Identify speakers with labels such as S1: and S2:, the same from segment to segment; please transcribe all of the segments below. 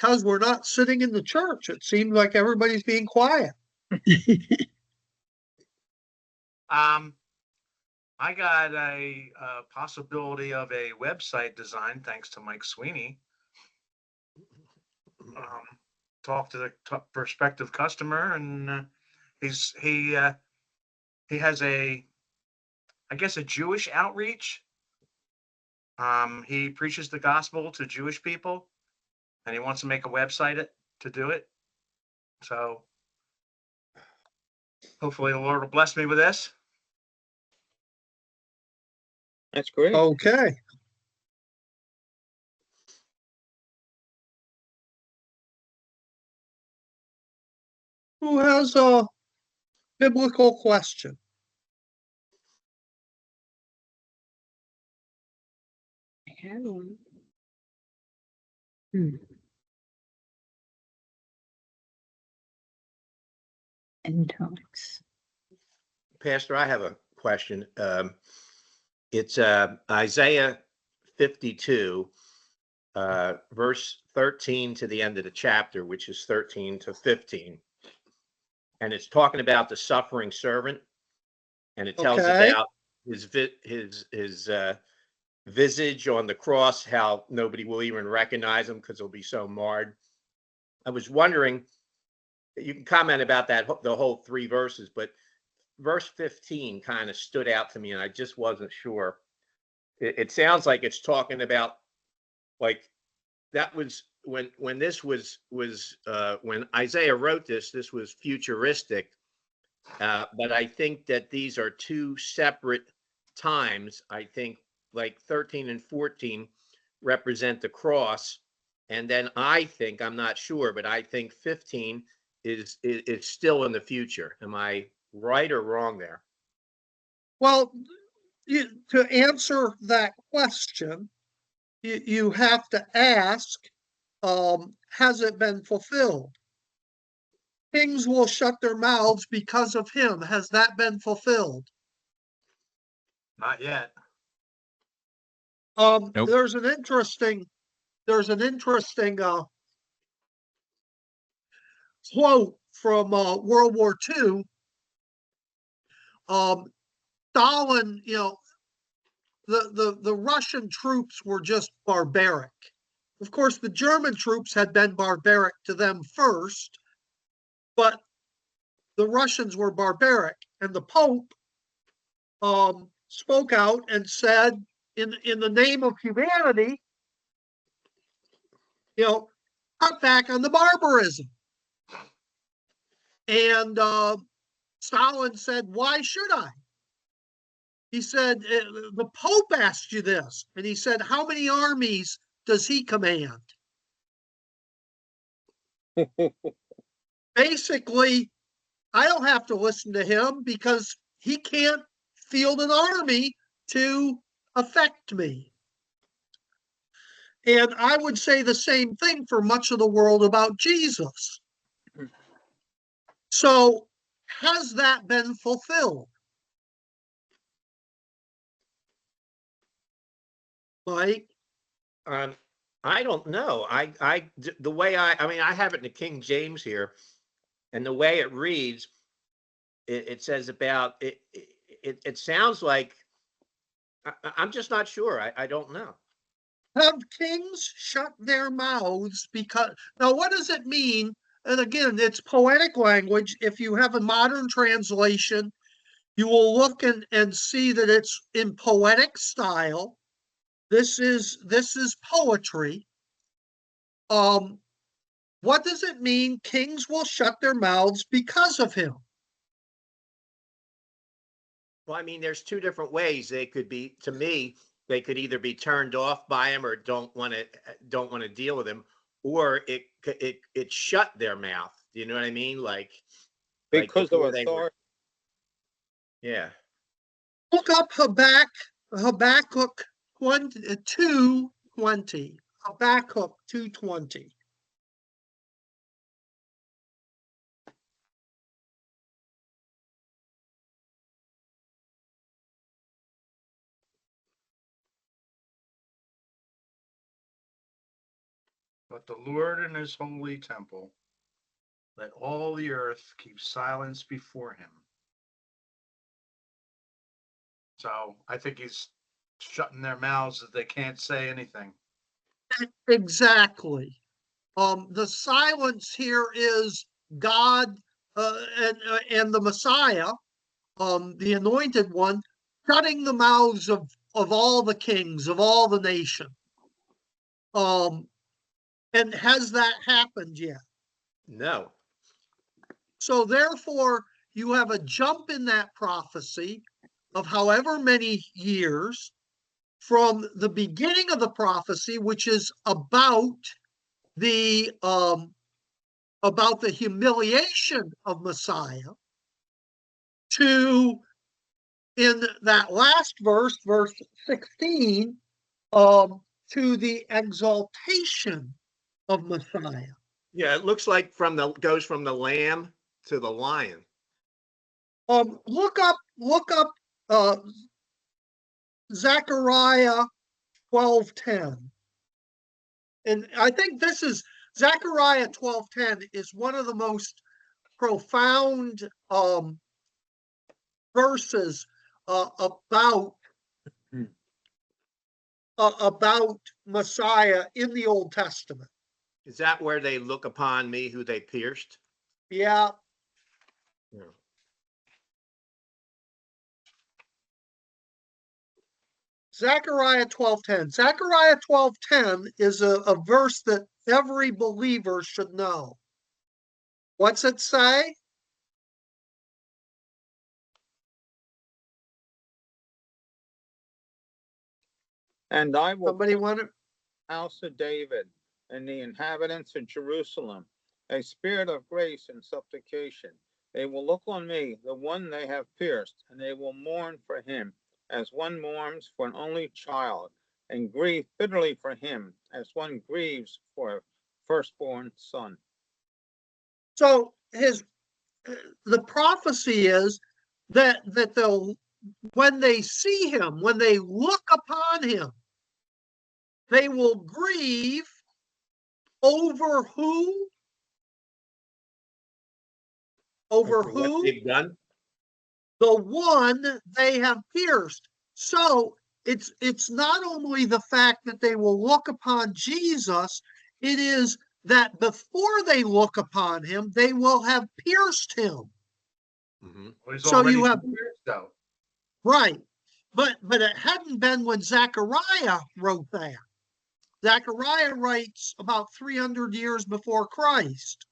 S1: because we're not sitting in the church. It seems like everybody's being quiet.
S2: I got a possibility of a website design thanks to Mike Sweeney. Talk to the prospective customer, and he has a Jewish outreach. He preaches the gospel to Jewish people, and he wants to make a website to do it. So hopefully the Lord will bless me with this.
S3: That's great.
S1: Okay. Who has a biblical question?
S4: I have one. End times.
S5: Pastor, I have a question. It's Isaiah 52, verse 13 to the end of the chapter, which is 13 to 15. And it's talking about the suffering servant. And it tells about his visage on the cross, how nobody will even recognize him because he'll be so marred. I was wondering, you can comment about that, the whole 3 verses, but verse 15 kind of stood out to me, and I just wasn't sure. It sounds like it's talking about, like, that was when this was when Isaiah wrote this was futuristic, but I think that these are 2 separate times. I think like 13 and 14 represent the cross, and then I think, I'm not sure, but I think 15 is still in the future. Am I right or wrong there?
S1: Well, to answer that question, you have to ask, has it been fulfilled? Kings will shut their mouths because of him. Has that been fulfilled?
S2: Not yet.
S3: Nope.
S1: There's an interesting quote from World War II. Stalin, the Russian troops were just barbaric. Of course, the German troops had been barbaric to them first, but the Russians were barbaric. And the Pope spoke out and said, in the name of humanity, cut back on the barbarism. And Stalin said, why should I? He said, the Pope asked you this. And he said, how many armies does he command? Basically, I don't have to listen to him because he can't field an army to affect me. And I would say the same thing for much of the world about Jesus. So, has that been fulfilled? Mike?
S5: I don't know. The way I have it in the King James here, and the way it reads, it says about it. It sounds like I'm just not sure. I don't know.
S1: Have kings shut their mouths because now what does it mean? And again, it's poetic language. If you have a modern translation, you will look and see that it's in poetic style. This is poetry. What does it mean? Kings will shut their mouths because of him.
S5: Well, I mean, there's 2 different ways they could be. To me, they could either be turned off by him or don't want to deal with him, or it shut their mouth. Do you know what I mean? Like
S3: Because of
S5: before they were.
S3: authority.
S5: Yeah.
S1: Look up Habakkuk 2:20. Habakkuk 2:20.
S2: But the Lord in his holy temple, let all the earth keep silence before him. So I think he's shutting their mouths that they can't say anything.
S1: Exactly. The silence here is God and the Messiah, the anointed one, shutting the mouths of all the kings, of all the nation. And has that happened yet?
S5: No.
S1: So therefore, you have a jump in that prophecy of however many years from the beginning of the prophecy, which is about the humiliation of Messiah, to in that last verse, verse 16, to the exaltation of Messiah.
S5: Yeah, it looks like goes from the lamb to the lion.
S1: Look up Zechariah 12:10. And I think this is Zechariah 12:10 is one of the most profound verses about Messiah in the Old Testament.
S5: Is that where they look upon me who they pierced?
S1: Yeah.
S5: Yeah.
S1: Zechariah 12:10. Zechariah 12:10 is a verse that every believer should know. What's it say?
S3: And I will
S1: Somebody
S3: put
S1: want to?
S3: the house of David and the inhabitants of Jerusalem a spirit of grace and supplication. They will look on me, the one they have pierced, and they will mourn for him as one mourns for an only child, and grieve bitterly for him as one grieves for a firstborn son.
S1: So the prophecy is that they'll, when they see him, when they look upon him, they will grieve over who? Over
S5: For what
S1: who?
S5: they've done?
S1: The one they have pierced. So it's not only the fact that they will look upon Jesus, it is that before they look upon him, they will have pierced him.
S5: Mm-hmm.
S2: Well, he's
S1: So
S2: already
S1: you have
S2: pierced, though.
S1: right, but it hadn't been when Zechariah wrote that. Zechariah writes about 300 years before Christ.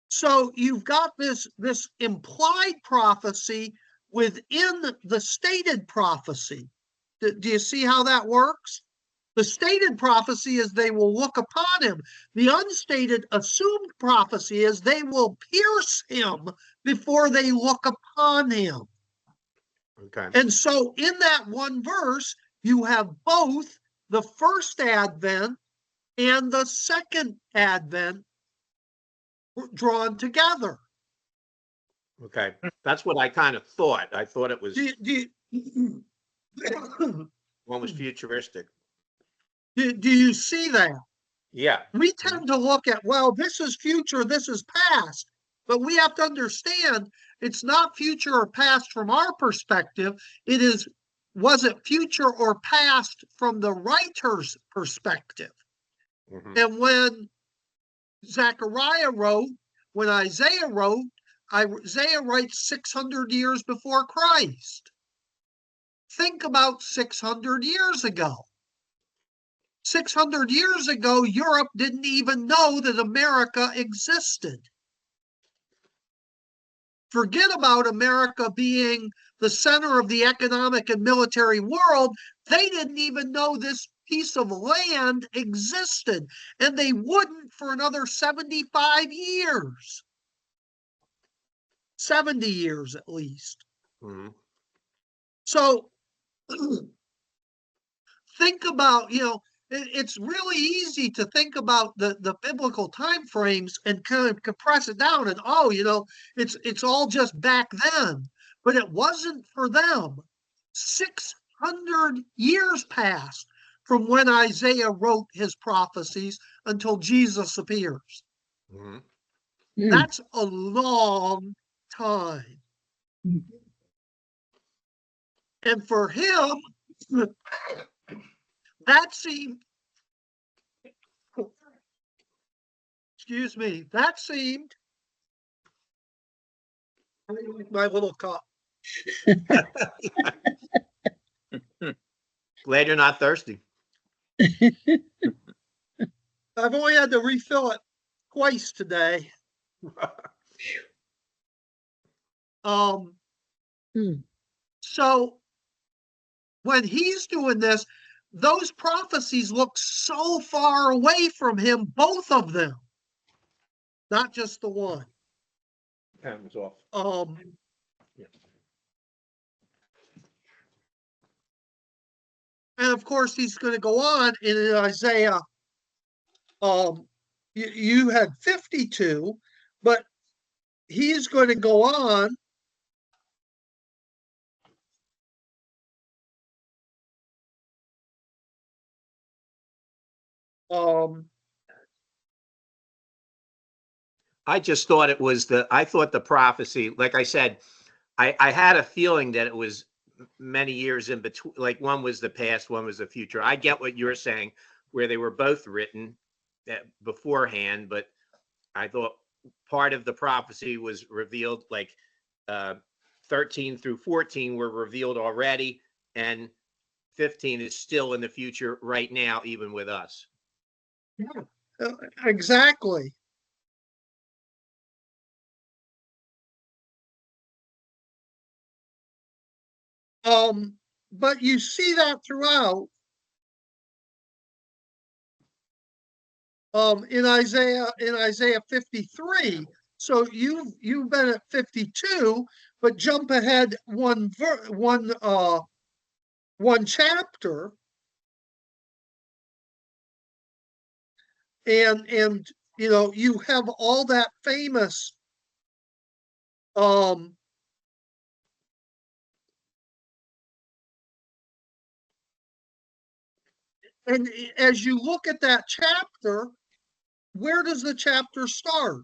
S1: So you've got this implied prophecy within the stated prophecy. Do you see how that works? The stated prophecy is they will look upon him. The unstated assumed prophecy is they will pierce him before they look upon him.
S5: Okay.
S1: And so in that one verse, you have both the first advent and the second advent drawn together.
S5: Okay. That's what I kind of thought. I thought it was one was futuristic.
S1: Do you see that?
S5: Yeah.
S1: We tend to look at, well, this is future, this is past, but we have to understand it's not future or past from our perspective. It is, was it future or past from the writer's perspective?
S5: Mm-hmm.
S1: And when Zechariah wrote, when Isaiah wrote, Isaiah writes 600 years before Christ. Think about 600 years ago. 600 years ago, Europe didn't even know that America existed. Forget about America being the center of the economic and military world. They didn't even know this piece of land existed, and they wouldn't for another 75 years. 70 years at least.
S5: Mm-hmm.
S1: So think about, it's really easy to think about the biblical time frames and kind of compress it down and, it's all just back then. But it wasn't for them. 600 years passed. from when Isaiah wrote his prophecies until Jesus appears.
S5: Mhm.
S4: Hmm.
S1: That's a long time.
S4: Hmm.
S1: And for him, that seemed, excuse me, that seemed, my little cup.
S5: Glad you're not thirsty.
S1: I've only had to refill it twice today.
S4: Hmm.
S1: So when he's doing this, those prophecies look so far away from him, both of them, not just the one.
S5: Pen was off. Yeah.
S1: And of course, he's going to go on in Isaiah. You had 52, but he's going to go on.
S5: I just thought it was I thought the prophecy, like I said, I had a feeling that it was many years in between, like one was the past, one was the future. I get what you're saying, where they were both written beforehand, but I thought part of the prophecy was revealed, like 13 through 14 were revealed already, and 15 is still in the future right now, even with us.
S1: Exactly. But you see that throughout. In Isaiah 53. So you've been at 52, but jump ahead one chapter, and you have all that famous and as you look at that chapter, where does the chapter start?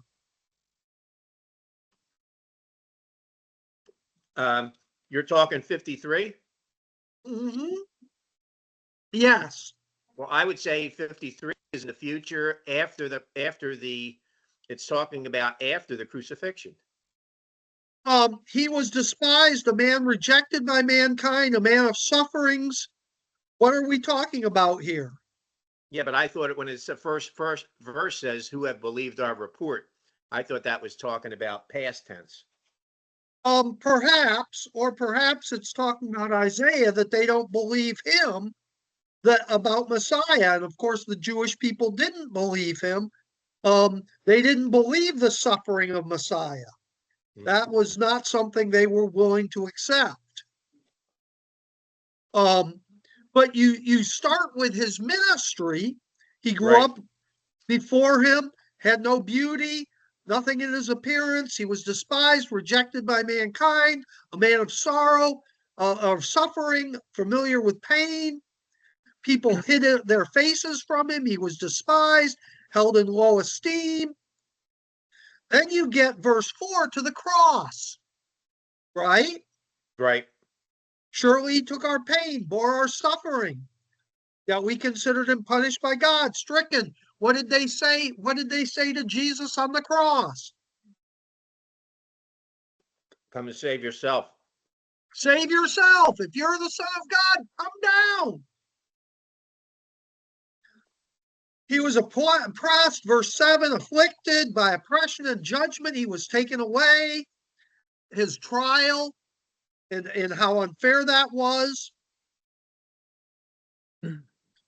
S5: You're talking 53?
S1: Mm-hmm. Yes.
S5: Well, I would say 53 is in the future it's talking about after the crucifixion.
S1: He was despised, a man rejected by mankind, a man of sufferings. What are we talking about here?
S5: Yeah, but I thought it when it's the first verse says, "Who have believed our report." I thought that was talking about past tense.
S1: Perhaps, or perhaps it's talking about Isaiah that they don't believe him that about Messiah. And of course, the Jewish people didn't believe him. They didn't believe the suffering of Messiah. That was not something they were willing to accept. But you start with his ministry. He grew
S5: Right.
S1: up before him, had no beauty, nothing in his appearance. He was despised, rejected by mankind, a man of sorrow, of suffering, familiar with pain. People hid their faces from him. He was despised, held in low esteem. Then you get verse 4 to the cross, right?
S5: Right.
S1: Surely he took our pain, bore our suffering. That we considered him punished by God, stricken. What did they say? What did they say to Jesus on the cross?
S5: Come and save yourself.
S1: Save yourself. If you're the Son of God, come down. He was oppressed, verse 7, afflicted by oppression and judgment. He was taken away. His trial and how unfair that was.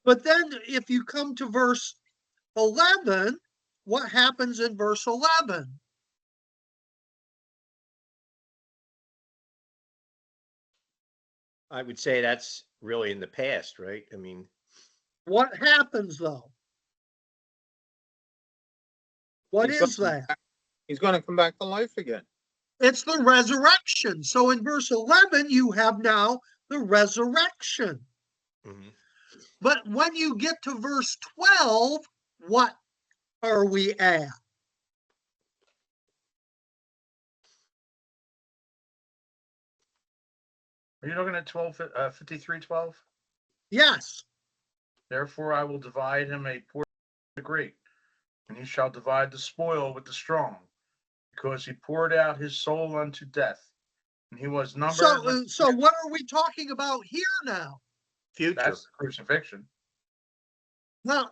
S1: But then if you come to verse 11, what happens in verse 11?
S5: I would say that's really in the past, right? I mean,
S1: What happens though? What
S3: He's
S1: is
S3: gonna-
S1: that?
S3: He's going to come back to life again.
S1: It's the resurrection. So in verse 11, you have now the resurrection.
S5: mhm.
S1: But when you get to verse 12, what are we at?
S2: Are you looking at 53:12?
S1: Yes.
S2: Therefore I will divide him a portion with the great, and he shall divide the spoil with the strong, because he poured out his soul unto death, and he was numbered.
S1: So what are we talking about here now?
S5: Future.
S2: That's the crucifixion.
S1: No,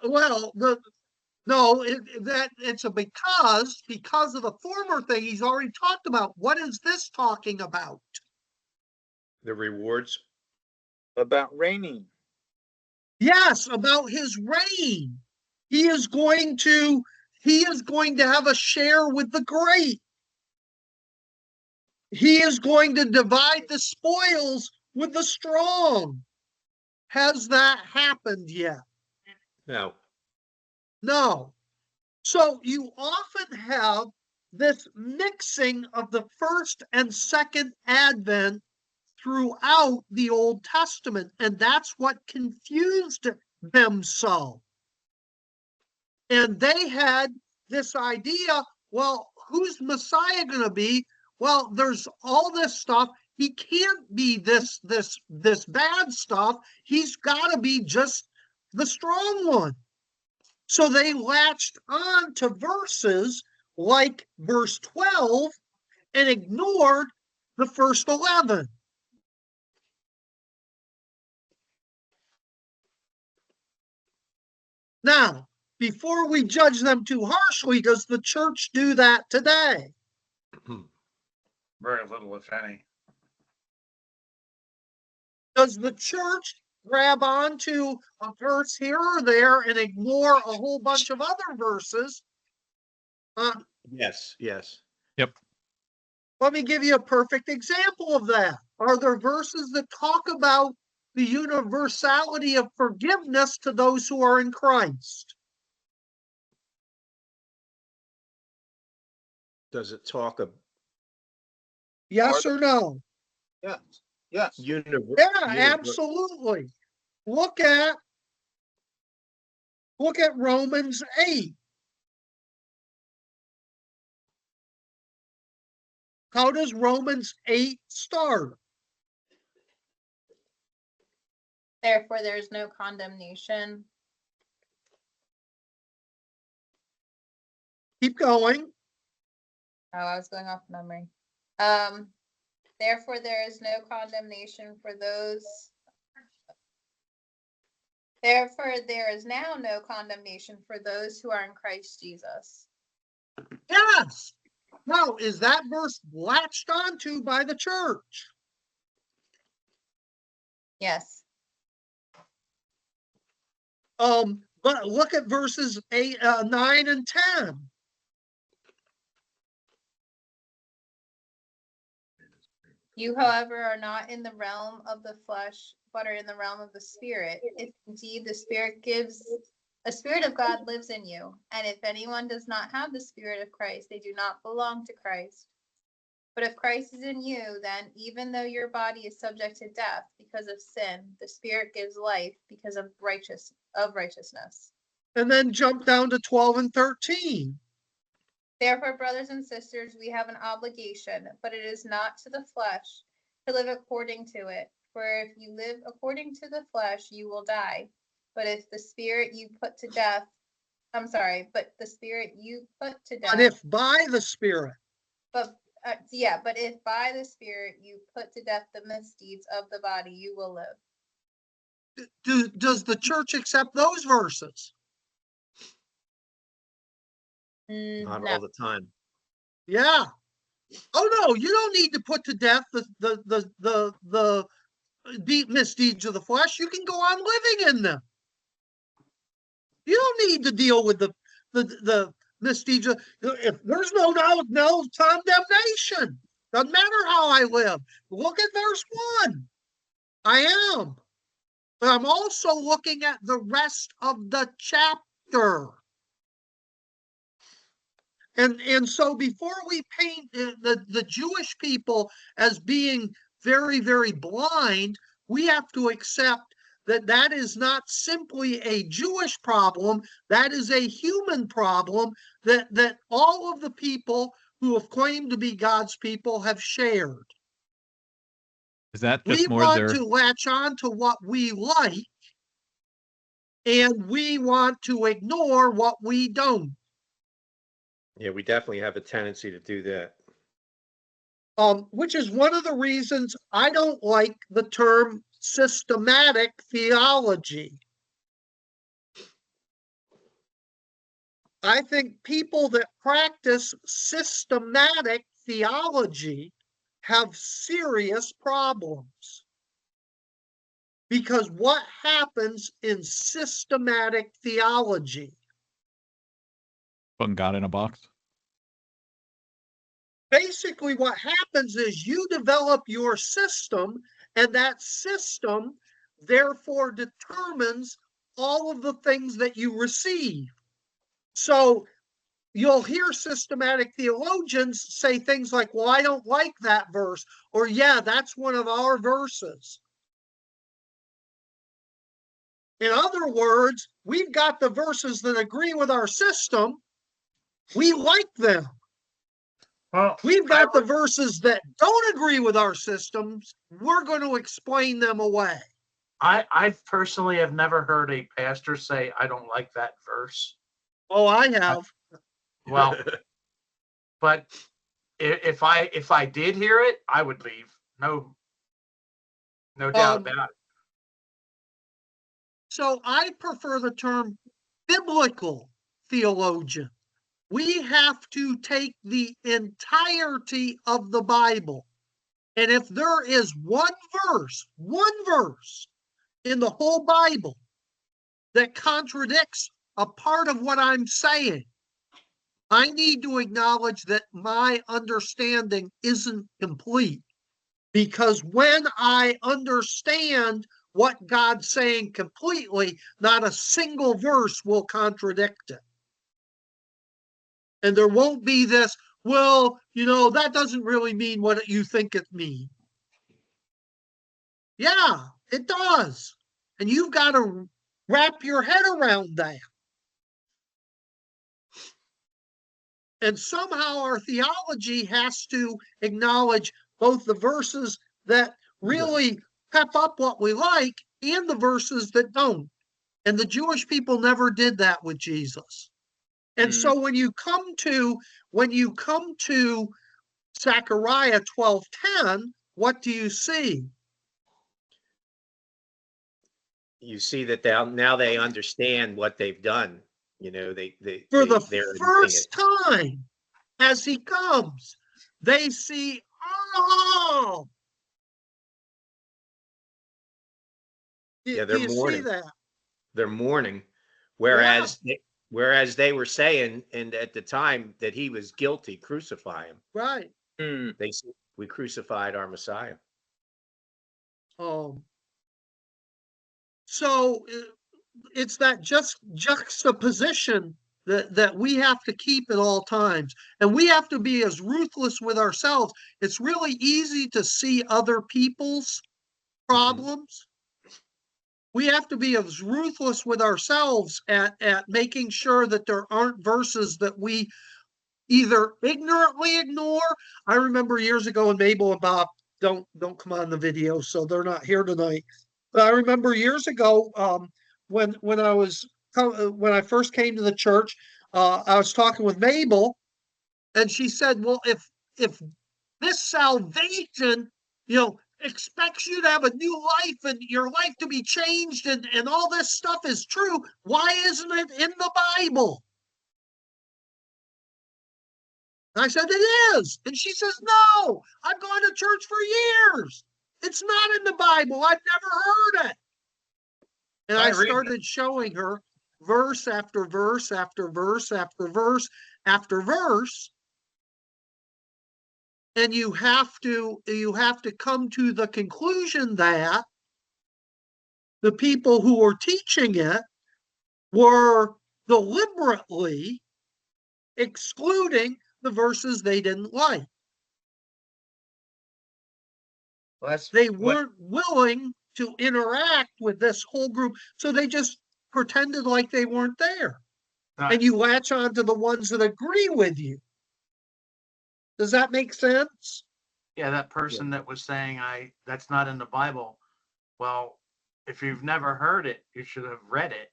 S1: it's a because of the former thing he's already talked about. What is this talking about?
S5: The rewards.
S3: About reigning.
S1: Yes, about his reign. He is going to have a share with the great. He is going to divide the spoils with the strong. Has that happened yet?
S5: No.
S1: No. So you often have this mixing of the first and second advent throughout the Old Testament, and that's what confused them so. And they had this idea, well, who's Messiah going to be? Well, there's all this stuff. He can't be this bad stuff. He's got to be just the strong one. So they latched on to verses like verse 12 and ignored the first 11. Now, before we judge them too harshly, does the church do that today?
S2: Very little, if any.
S1: Does the church grab onto a verse here or there and ignore a whole bunch of other verses?
S5: Yes.
S1: Let me give you a perfect example of that. Are there verses that talk about the universality of forgiveness to those who are in Christ?
S5: Does it talk of
S1: Yes or no?
S3: Yes. Yes.
S1: Yeah, absolutely. Look at Romans 8. How does Romans 8 start?
S6: Therefore, there is no condemnation.
S1: Keep going.
S6: Oh, I was going off memory. Therefore, there is no condemnation for those. Therefore, there is now no condemnation for those who are in Christ Jesus.
S1: Yes. Now, is that verse latched onto by the church?
S6: Yes.
S1: But look at verses 9 and 10.
S6: You, however, are not in the realm of the flesh, but are in the realm of the spirit. If indeed the spirit of God lives in you. And if anyone does not have the spirit of Christ, they do not belong to Christ. But if Christ is in you, then even though your body is subject to death because of sin, the spirit gives life because of righteousness.
S1: And then jump down to 12 and 13.
S6: Therefore, brothers and sisters, we have an obligation, but it is not to the flesh, to live according to it. For if you live according to the flesh, you will die. But if the spirit you put to death, but the spirit you put to death.
S1: But if by the Spirit.
S6: But if by the spirit you put to death the misdeeds of the body, you will live.
S1: Does the church accept those verses?
S5: not
S6: No.
S5: all the time?
S1: Yeah. Oh no, you don't need to put to death the misdeeds of the flesh. You can go on living in them. You don't need to deal with the misdeeds. If there's no condemnation, doesn't matter how I live. Look at verse 1. I am. But I'm also looking at the rest of the chapter. And so before we paint the Jewish people as being very, very blind, we have to accept that that is not simply a Jewish problem, that is a human problem that all of the people who have claimed to be God's people have shared.
S7: Is that
S1: We
S7: just more
S1: want
S7: their,
S1: to latch on to what we like, and we want to ignore what we don't.
S5: Yeah, we definitely have a tendency to do that.
S1: Which is one of the reasons I don't like the term systematic theology. I think people that practice systematic theology have serious problems. Because what happens in systematic theology?
S7: putting God in a box?
S1: Basically, what happens is you develop your system, and that system therefore determines all of the things that you receive. So you'll hear systematic theologians say things like, well, I don't like that verse, or yeah, that's one of our verses. In other words, we've got the verses that agree with our system. We like them.
S2: Well,
S1: We've got the verses that don't agree with our systems. We're going to explain them away.
S2: I personally have never heard a pastor say, I don't like that verse.
S1: Oh, I have.
S2: Well, but if I did hear it, I would leave. No doubt about it.
S1: So I prefer the term biblical theologian. We have to take the entirety of the Bible. And if there is one verse in the whole Bible that contradicts a part of what I'm saying, I need to acknowledge that my understanding isn't complete. Because when I understand what God's saying completely, not a single verse will contradict it. And there won't be this, well, that doesn't really mean what you think it means. Yeah, it does. And you've got to wrap your head around that. And somehow our theology has to acknowledge both the verses that really pep up what we like and the verses that don't. And the Jewish people never did that with Jesus. And so when you come to Zechariah 12:10, what do you see?
S5: You see that now they understand what they've done. They're
S1: For the
S5: admitting
S1: first
S5: it.
S1: time as he comes, they see, oh,
S5: Yeah,
S1: do
S5: they're
S1: you see
S5: mourning.
S1: that?
S5: They're mourning, whereas they were saying, and at the time, that he was guilty, crucify him.
S1: Right.
S5: They said, we crucified our Messiah.
S1: So it's that just juxtaposition that we have to keep at all times. And we have to be as ruthless with ourselves. It's really easy to see other people's problems. We have to be as ruthless with ourselves at making sure that there aren't verses that we either ignorantly ignore. I remember years ago, and Mabel and Bob don't come on the video, so they're not here tonight. But I remember years ago, when I first came to the church, I was talking with Mabel, and she said, "Well, if this salvation, expects you to have a new life and your life to be changed, and all this stuff is true, why isn't it in the Bible?" And I said, "It is." And she says, "No, I've gone to church for years. It's not in the Bible. I've never heard it." And I started showing her verse after verse after verse after verse after verse. And you have to come to the conclusion that the people who were teaching it were deliberately excluding the verses they didn't like.
S2: Well,
S1: They weren't willing to interact with this whole group. So they just pretended like they weren't there.
S2: Right.
S1: And you latch on to the ones that agree with you. Does that make sense?
S2: Yeah, that person that was saying that's not in the Bible. Well, if you've never heard it, you should have read it.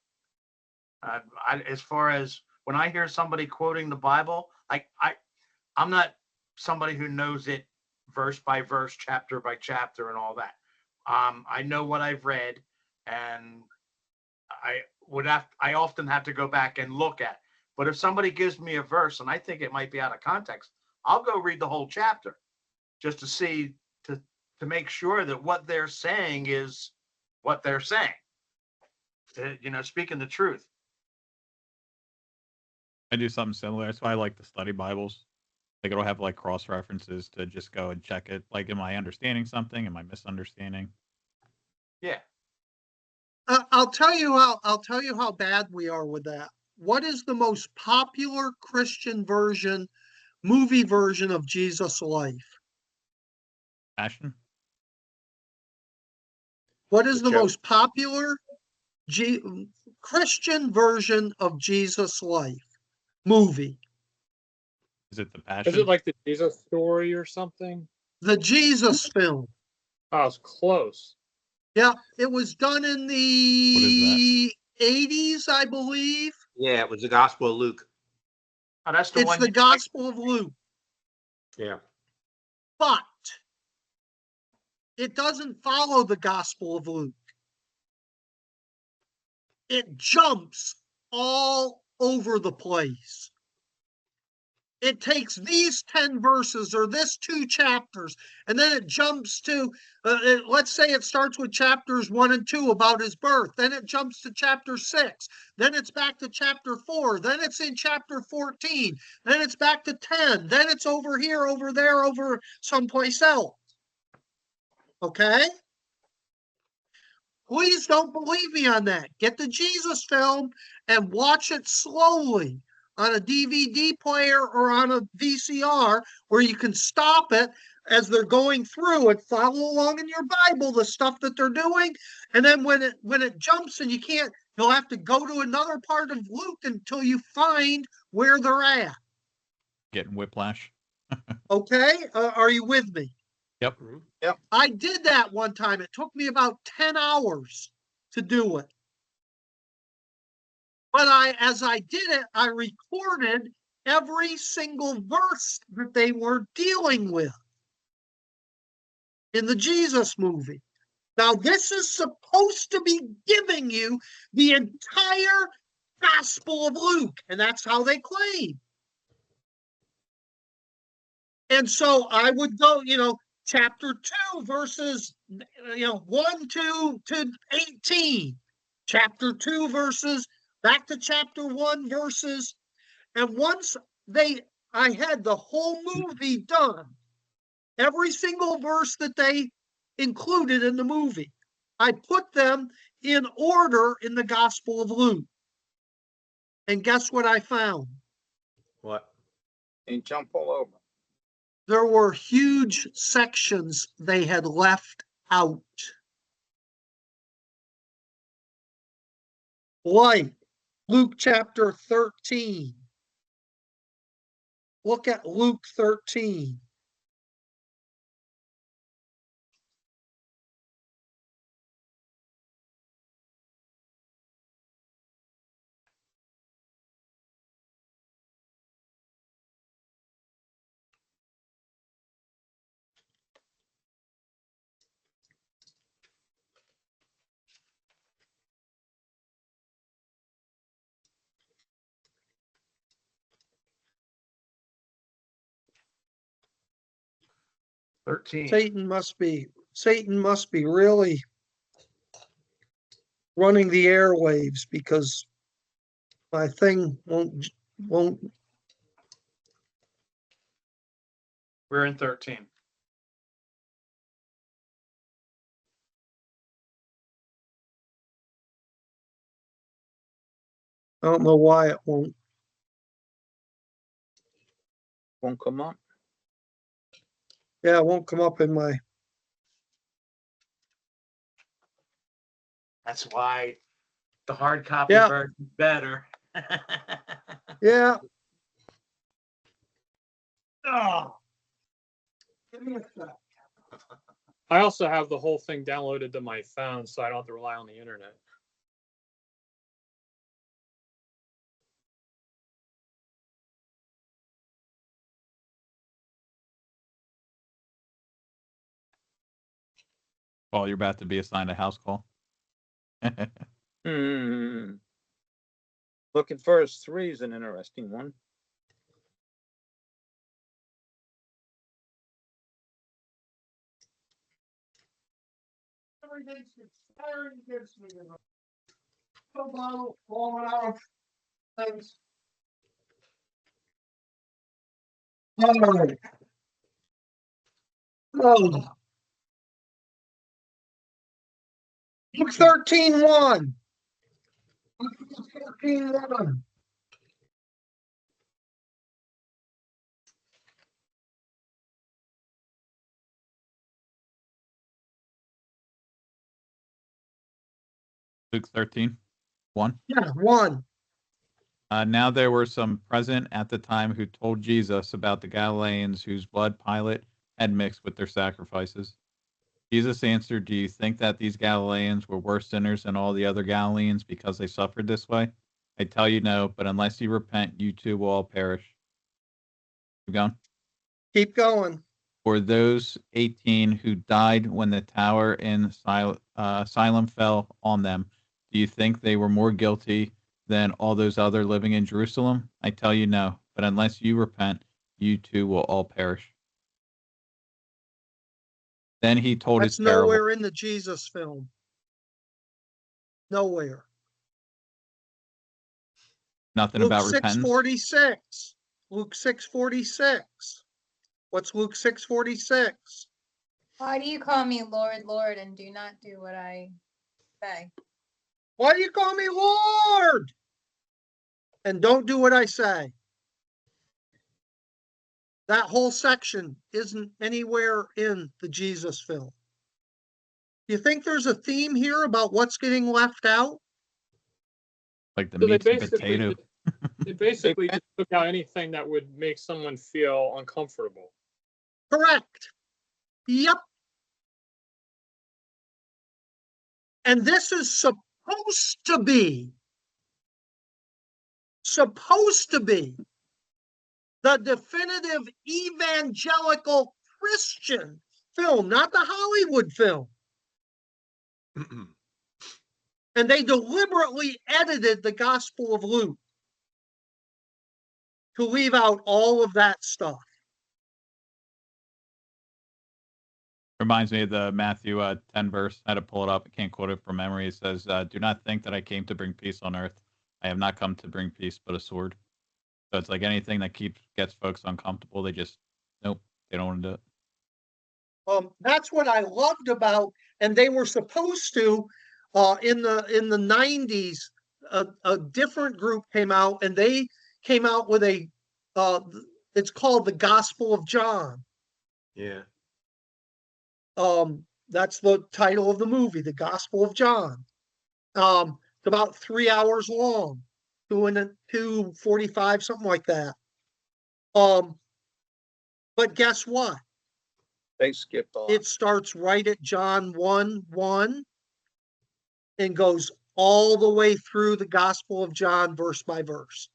S2: As far as when I hear somebody quoting the Bible, I'm not somebody who knows it verse by verse, chapter by chapter, and all that. I know what I've read, and I often have to go back and look at it. But if somebody gives me a verse and I think it might be out of context, I'll go read the whole chapter just to see to make sure that what they're saying is what they're saying. Speaking the truth.
S7: I do something similar. That's why I like the study Bibles. Like it'll have like cross references to just go and check it. Like, am I understanding something? Am I misunderstanding?
S2: Yeah.
S1: I'll tell you how bad we are with that. What is the most popular Christian movie version of Jesus' life?
S7: Passion?
S1: What is the
S5: Joke.
S1: most popular Christian version of Jesus' life movie?
S7: Is it the
S8: Is
S7: Passion?
S8: it like the Jesus story or something?
S1: The Jesus film.
S8: Oh, it's close.
S1: Yeah, it was done in the 80s, I believe.
S5: Yeah, it was the Gospel of Luke.
S2: Oh, that's the
S1: It's
S2: one.
S1: the Gospel of Luke,
S5: Yeah.
S1: but it doesn't follow the Gospel of Luke. It jumps all over the place. It takes these 10 verses or this 2 chapters, and then it jumps to, let's say it starts with chapters 1 and 2 about his birth. Then it jumps to chapter 6. Then it's back to chapter 4. Then it's in chapter 14. Then it's back to 10. Then it's over here, over there, over someplace else. Okay? Please don't believe me on that. Get the Jesus film and watch it slowly on a DVD player or on a VCR where you can stop it as they're going through and follow along in your Bible, the stuff that they're doing. And then when it jumps and you'll have to go to another part of Luke until you find where they're at.
S7: Getting whiplash?
S1: Okay? Are you with me?
S7: Yep.
S1: I did that one time. It took me about 10 hours to do it. But as I did it, I recorded every single verse that they were dealing with in the Jesus movie. Now, this is supposed to be giving you the entire Gospel of Luke, and that's how they claim. And so I would go, chapter 2, verses, 1 to 18. Chapter 2, verses, back to chapter 1, verses. And once I had the whole movie done, every single verse that they included in the movie, I put them in order in the Gospel of Luke. And guess what I found?
S5: What?
S3: And jump all over.
S1: There were huge sections they had left out. Like Luke chapter 13. Look at Luke 13. Satan must be really running the airwaves because my thing won't.
S2: We're in 13.
S1: I don't know why it won't.
S3: Won't come up.
S1: Yeah, it won't come up in my.
S2: That's why the hard copy
S1: Yeah.
S2: version is better.
S1: Yeah. Oh. Give me a sec.
S8: I also have the whole thing downloaded to my phone, so I don't have to rely on the internet.
S7: Paul, you're about to be assigned a house call.
S3: Hmm. Looking First 3 is an interesting one.
S1: Everything's conspiring against me. So bottle falling out of things. All right. Oh. Luke 13:1. Luke 13:1.
S7: Luke 13:1.
S1: Yeah, 1.
S7: Now there were some present at the time who told Jesus about the Galileans whose blood Pilate had mixed with their sacrifices. Jesus answered, "Do you think that these Galileans were worse sinners than all the other Galileans because they suffered this way? I tell you no, but unless you repent, you too will all perish." Keep going.
S1: Keep going.
S7: For those 18 who died when the tower in Siloam fell on them, do you think they were more guilty than all those other living in Jerusalem? I tell you no, but unless you repent, you too will all perish. Then he told his
S1: That's
S7: parable.
S1: nowhere in the Jesus film. Nowhere.
S7: Nothing
S1: Luke
S7: about repentance.
S1: 6:46. Luke 6:46. What's Luke 6:46?
S6: Why do you call me Lord, Lord, and do not do what I say?
S1: Why do you call me Lord? And don't do what I say. That whole section isn't anywhere in the Jesus film. You think there's a theme here about what's getting left out?
S7: Like the
S8: So they
S7: meat and
S8: basically,
S7: potato.
S8: they basically just took out anything that would make someone feel uncomfortable.
S1: Correct. Yep. And this is supposed to be the definitive evangelical Christian film, not the Hollywood film. And they deliberately edited the Gospel of Luke to leave out all of that stuff.
S7: Reminds me of the Matthew 10 verse. I had to pull it up. I can't quote it from memory. It says, "Do not think that I came to bring peace on earth. I have not come to bring peace, but a sword." So it's like anything that gets folks uncomfortable. They just nope. They don't want to do it.
S1: That's what I loved about, and they were supposed to, in the 90s, a different group came out, and they came out with it's called the Gospel of John.
S5: Yeah.
S1: That's the title of the movie, the Gospel of John. It's about 3 hours long, 2:45, something like that. But guess what?
S3: They skipped off.
S1: It starts right at John 1:1 and goes all the way through the Gospel of John, verse by verse.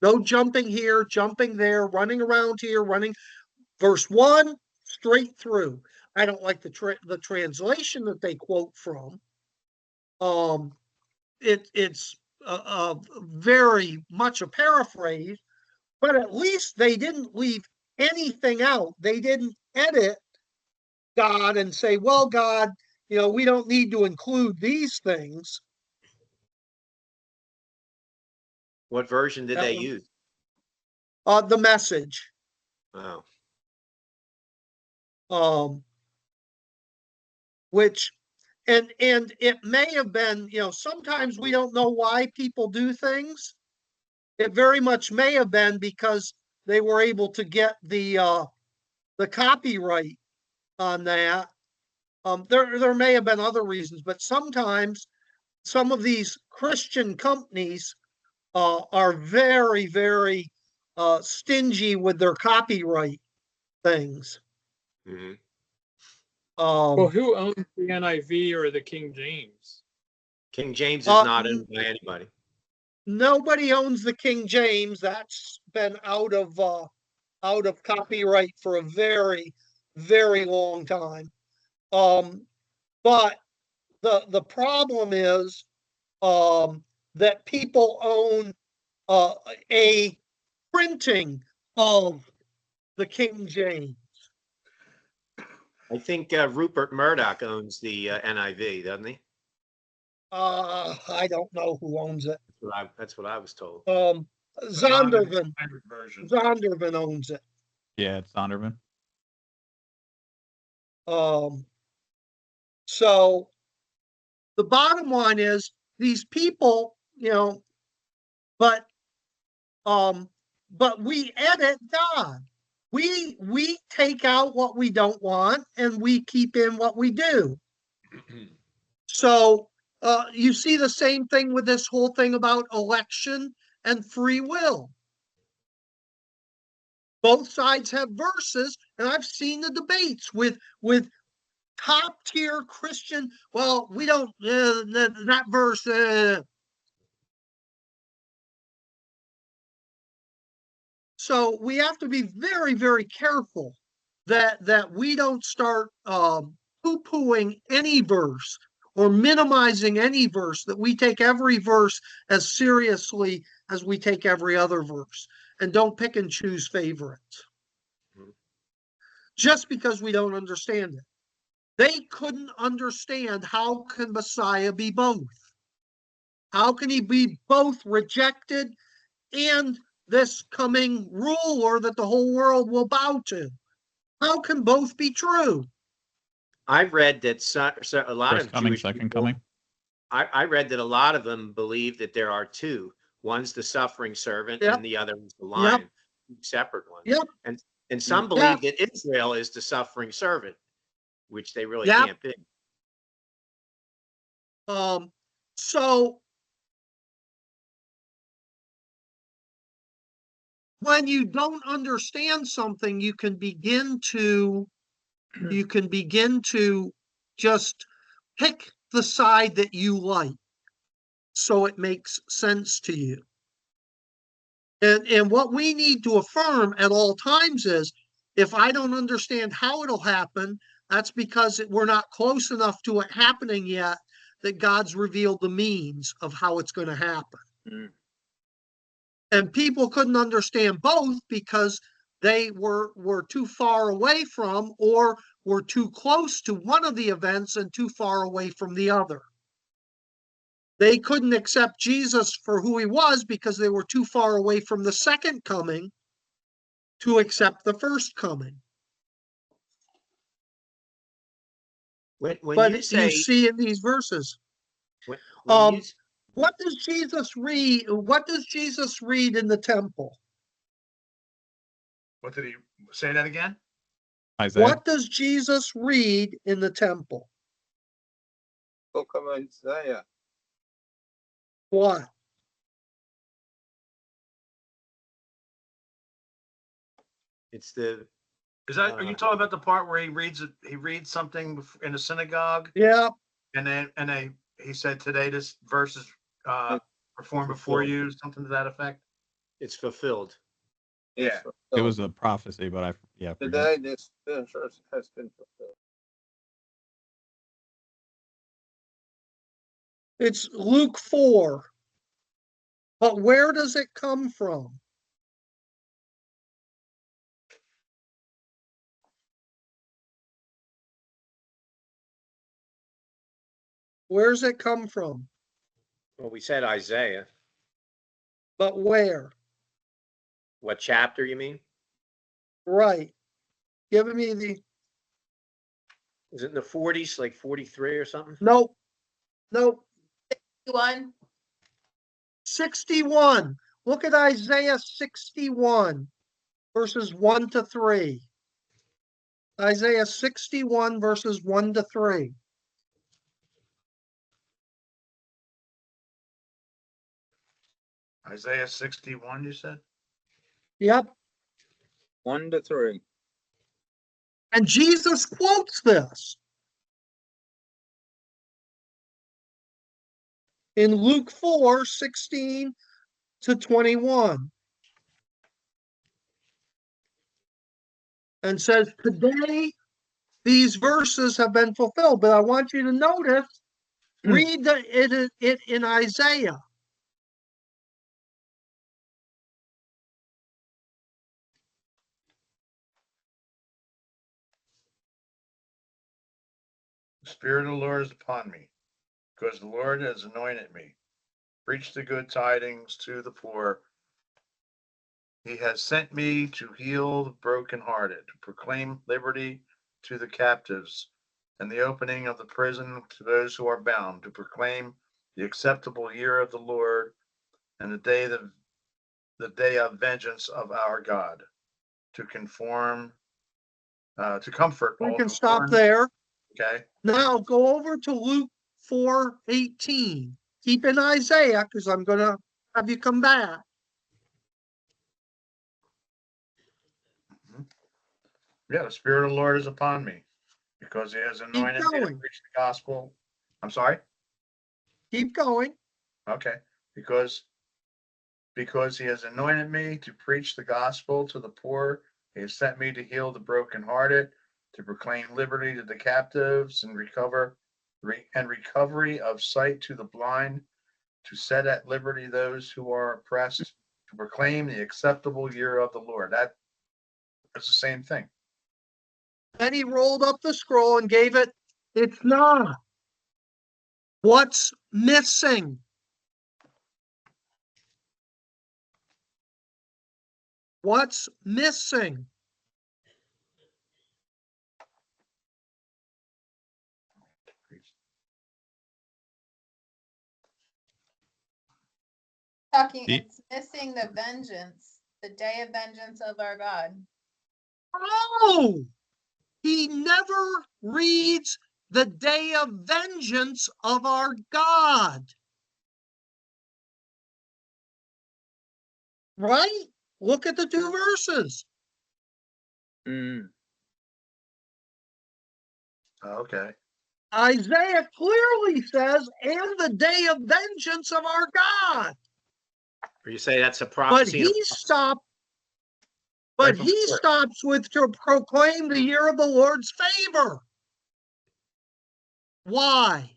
S1: No jumping here, jumping there, running around here, running. Verse 1, straight through. I don't like the translation that they quote from. It's very much a paraphrase, but at least they didn't leave anything out. They didn't edit God and say, well, God, we don't need to include these things.
S5: What version did
S8: That
S5: they
S8: one-
S5: use?
S1: The Message.
S5: Oh,
S1: Which, and it may have been, sometimes we don't know why people do things. It very much may have been because they were able to get the copyright on that. There may have been other reasons, but sometimes some of these Christian companies are very, very stingy with their copyright things.
S5: Mhm.
S8: Well, who owns the NIV or the King James?
S5: King James is
S1: Uh,
S5: not
S1: n-
S5: owned by anybody.
S1: Nobody owns the King James. That's been out of copyright for a very, very long time. But the problem is that people own a printing of the King James.
S5: I think Rupert Murdoch owns the NIV, doesn't he?
S1: I don't know who owns it.
S5: That's what I was told.
S1: Zondervan.
S2: Hybrid version.
S1: Zondervan owns it.
S7: Yeah, it's Sonderman.
S1: So the bottom line is these people, but we edit God. We take out what we don't want and we keep in what we do. So you see the same thing with this whole thing about election and free will. Both sides have verses, and I've seen the debates with top tier Christian. Well, we don't that verse. So we have to be very, very careful that we don't start poo-pooing any verse or minimizing any verse, that we take every verse as seriously as we take every other verse and don't pick and choose favorites just because we don't understand it. They couldn't understand how can Messiah be both? How can he be both rejected and this coming ruler that the whole world will bow to? How can both be true?
S5: I've read that a lot
S7: First
S5: of
S7: coming,
S5: Jewish
S7: second
S5: people,
S7: coming.
S5: I read that a lot of them believe that there are two. One's the suffering servant
S1: Yep.
S5: and the other is the
S1: Yep.
S5: lion. Two separate ones.
S1: Yep.
S5: And some believe that Israel is the suffering servant, which they really
S1: Yep.
S5: can't be.
S1: So when you don't understand something, you can begin to just pick the side that you like, so it makes sense to you. And what we need to affirm at all times is, if I don't understand how it'll happen, that's because we're not close enough to it happening yet, that God's revealed the means of how it's going to happen.
S3: Mm.
S1: And people couldn't understand both because they were too far away from, or were too close to one of the events and too far away from the other. They couldn't accept Jesus for who he was because they were too far away from the second coming to accept the first coming.
S5: When
S1: But
S5: you
S1: you
S5: say
S1: see in these verses,
S5: when
S1: what does Jesus read? What does Jesus read in the temple?
S2: What did he say that again?
S7: Isaiah.
S1: What does Jesus read in the temple?
S3: Book of Isaiah.
S1: What?
S5: it's the
S2: Is that, are you talking about the part where he reads it? He reads something in a synagogue,
S1: Yeah.
S2: and he said, today this verse is performed before you, something to that effect.
S5: it's fulfilled.
S3: Yeah.
S7: It was a prophecy, but I forget.
S3: Today this verse has been fulfilled.
S1: It's Luke 4. But where does it come from? Where's it come from?
S5: Well, we said Isaiah.
S1: But where?
S5: What chapter you mean?
S1: Right. Give me the.
S5: Is it in the 40s, like 43 or something?
S1: Nope. Nope. 61. Look at Isaiah 61, verses 1 to 3. Isaiah 61, verses 1 to 3.
S2: Isaiah 61, you said?
S1: Yep.
S3: 1 to 3.
S1: And Jesus quotes this in Luke 4:16 to 21. And says, today these verses have been fulfilled. But I want you to notice, read it in Isaiah.
S2: The Spirit of the Lord is upon me, because the Lord has anointed me. Preach the good tidings to the poor. He has sent me to heal the brokenhearted, to proclaim liberty to the captives, and the opening of the prison to those who are bound, to proclaim the acceptable year of the Lord, and the day of vengeance of our God, to comfort
S1: We
S2: all
S1: can
S2: who
S1: stop
S2: mourn.
S1: there.
S2: Okay.
S1: Now go over to Luke 4:18. Keep in Isaiah, because I'm going to have you come back.
S2: Yeah, the Spirit of the Lord is upon me, because he has anointed me to
S1: going.
S2: preach the gospel. I'm sorry?
S1: Keep going.
S2: Okay. Because he has anointed me to preach the gospel to the poor. He has sent me to heal the brokenhearted, to proclaim liberty to the captives and recovery of sight to the blind, to set at liberty those who are oppressed, to proclaim the acceptable year of the Lord. That's the same thing.
S1: Then he rolled up the scroll and gave it. It's not. What's missing? What's missing?
S6: It's missing the vengeance, the day of vengeance of our God.
S1: Oh, he never reads the day of vengeance of our God. Right? Look at the two verses.
S3: Mm.
S2: Okay.
S1: Isaiah clearly says, and the day of vengeance of our God.
S5: Or you say that's a
S1: But
S5: prophecy?
S1: he stopped.
S2: Right
S1: But
S2: from
S1: he
S2: before.
S1: stops with to proclaim the year of the Lord's favor. Why?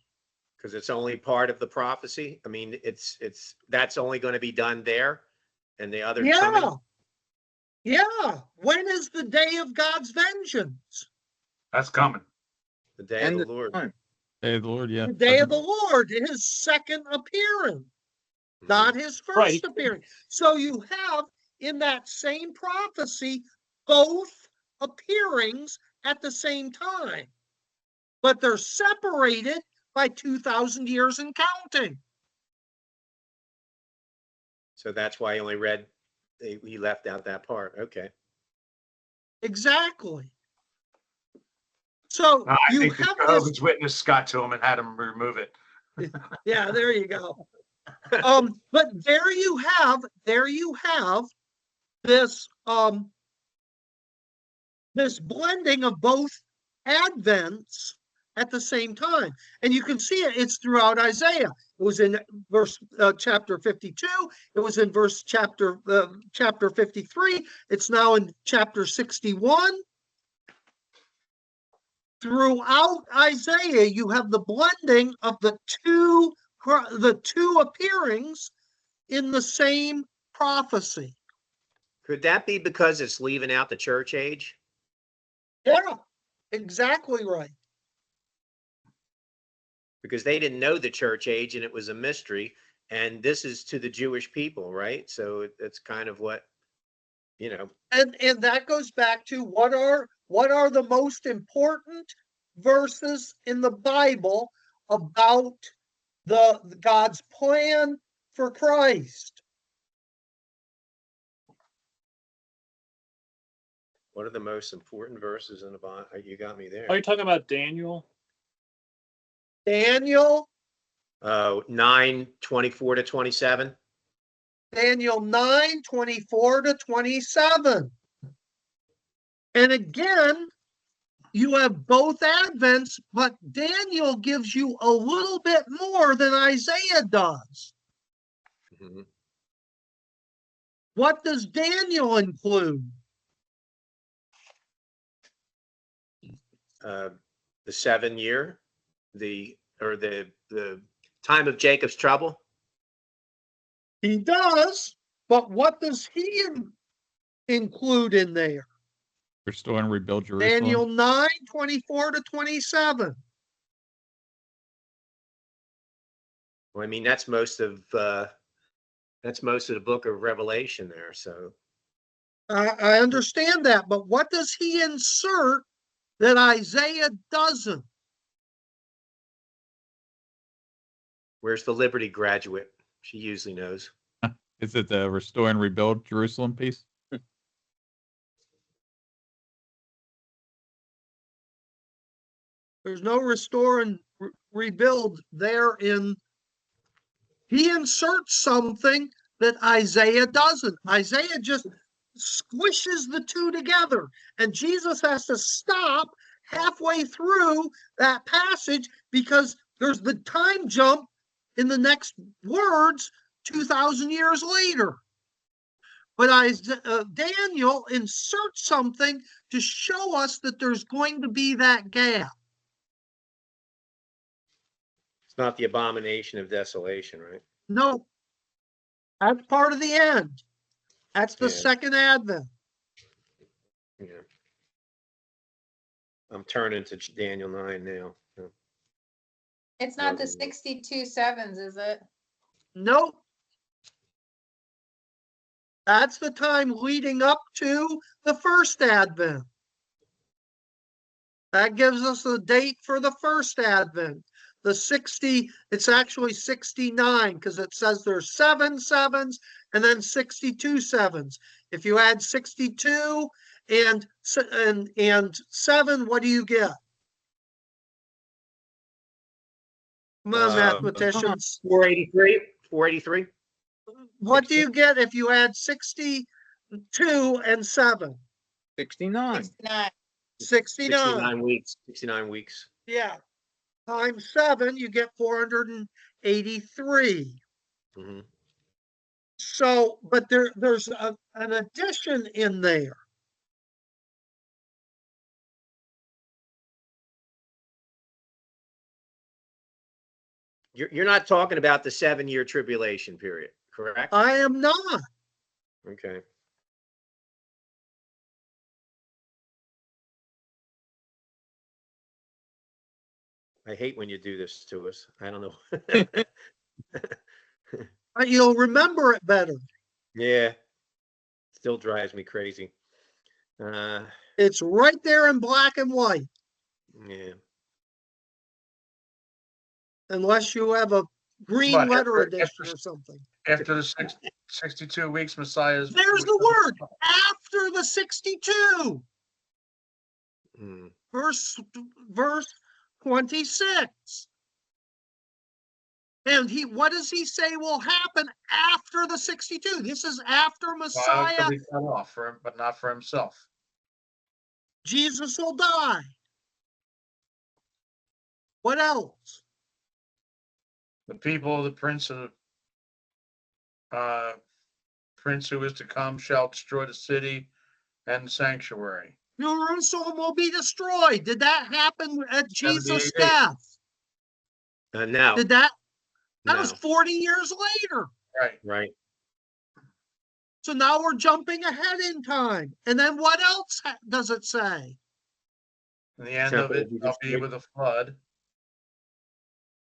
S5: Because it's only part of the prophecy. I mean, that's only going to be done there, and the other coming.
S1: Yeah. When is the day of God's vengeance?
S2: That's coming.
S5: The day
S3: End
S5: of
S3: of
S5: the Lord.
S3: time.
S7: Hey, Lord, yeah.
S1: The day of the Lord, his second appearance, not his first
S8: Right.
S1: appearance. So you have in that same prophecy both appearings at the same time, but they're separated by 2,000 years and counting.
S5: So that's why he only read. He left out that part. Okay.
S1: Exactly. So
S2: I
S1: you
S2: think the
S1: have this.
S2: Jehovah's Witness got to him and had him remove it.
S1: Yeah, there you go. But there you have this this blending of both advents at the same time, and you can see it's throughout Isaiah. It was in chapter 52. It was in chapter 53. It's now in chapter 61. Throughout Isaiah, you have the blending of the two appearings in the same prophecy.
S5: Could that be because it's leaving out the church age?
S1: Yeah, exactly right.
S5: Because they didn't know the church age and it was a mystery. And this is to the Jewish people, right? So it's kind of what,
S1: And that goes back to what are the most important verses in the Bible about the God's plan for Christ.
S5: What are the most important verses in the Bible? You got me there.
S8: Are you talking about Daniel?
S1: Daniel,
S5: 9:24 to 27.
S1: Daniel 9:24-27. And again, you have both Advents, but Daniel gives you a little bit more than Isaiah does.
S5: Mhm.
S1: What does Daniel include?
S5: The 7 year, the time of Jacob's trouble.
S1: He does, but what does he include in there?
S7: Restore and rebuild Jerusalem.
S1: Daniel 9:24-27.
S5: Well, I mean, that's most of the book of Revelation there. So
S1: I understand that, but what does he insert that Isaiah doesn't?
S5: where's the Liberty graduate? She usually knows.
S7: Is it the restore and rebuild Jerusalem piece?
S1: There's no restore and rebuild there in. He inserts something that Isaiah doesn't. Isaiah just squishes the two together, and Jesus has to stop halfway through that passage because there's the time jump in the next words 2,000 years later. But Daniel inserts something to show us that there's going to be that gap.
S5: It's not the abomination of desolation, right?
S1: No, that's part of the end. That's the
S5: Yeah.
S1: second Advent.
S5: Yeah. I'm turning to Daniel 9 now. Yeah.
S6: It's not the 62 sevens, is it?
S1: Nope. That's the time leading up to the first Advent. That gives us the date for the first Advent. The 60, it's actually 69 because it says there's 7 sevens and then 62 sevens. If you add 62 and 7, what do you get? Come on, mathematicians.
S5: 483. 483.
S1: What do you get if you add 62 and 7?
S3: 69.
S6: 69.
S1: 69.
S5: 69 weeks. 69 weeks.
S1: Yeah. Times 7, you get 483.
S5: Mm-hmm.
S1: So, but there's an addition in there.
S5: You're not talking about the 7-year tribulation period, correct?
S1: I am not.
S5: Okay. I hate when you do this to us. I don't know.
S1: You'll remember it better.
S5: Yeah. Still drives me crazy.
S1: It's right there in black and white,
S5: Yeah.
S1: unless you have a green
S2: But
S1: letter
S2: after-
S1: edition
S2: after-
S1: or something.
S2: After the 62 weeks, Messiah's.
S1: There's the word, after the 62.
S5: Mm.
S1: Verse 26. And what does he say will happen after the 62? This is after Messiah.
S2: To be cut off for him, but not for himself.
S1: Jesus will die. What else?
S2: The people, the prince who is to come shall destroy the city and the sanctuary.
S1: Jerusalem will be destroyed. Did that happen at Jesus'
S2: 70 AD.
S1: death?
S5: No.
S1: Did that? That
S5: No.
S1: was 40 years later.
S2: Right.
S5: Right.
S1: So now we're jumping ahead in time. And then what else does it say?
S2: And the end
S5: Temple
S2: of it
S5: will be
S2: shall be
S5: destroyed.
S2: with a flood.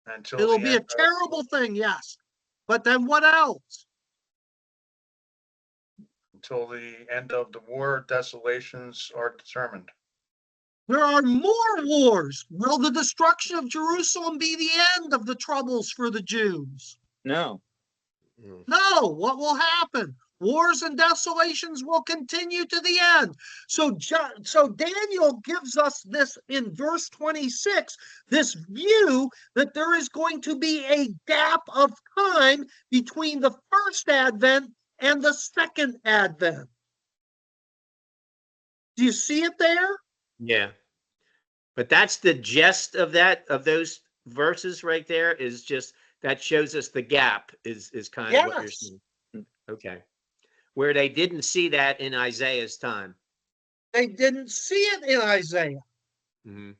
S2: Until
S1: It'll
S2: the
S1: be a
S2: end of-
S1: terrible thing, yes. But then what else?
S2: until the end of the war, desolations are determined.
S1: There are more wars. Will the destruction of Jerusalem be the end of the troubles for the Jews?
S3: No.
S5: Mm.
S1: No. What will happen? Wars and desolations will continue to the end. So Daniel gives us this in verse 26, this view that there is going to be a gap of time between the first advent and the second advent. Do you see it there?
S5: Yeah. But that's the gist of those verses right there, is just that shows us the gap is kind of what you're
S1: Yes.
S5: saying. Okay. Where they didn't see that in Isaiah's time.
S1: They didn't see it in Isaiah.
S5: Mhm.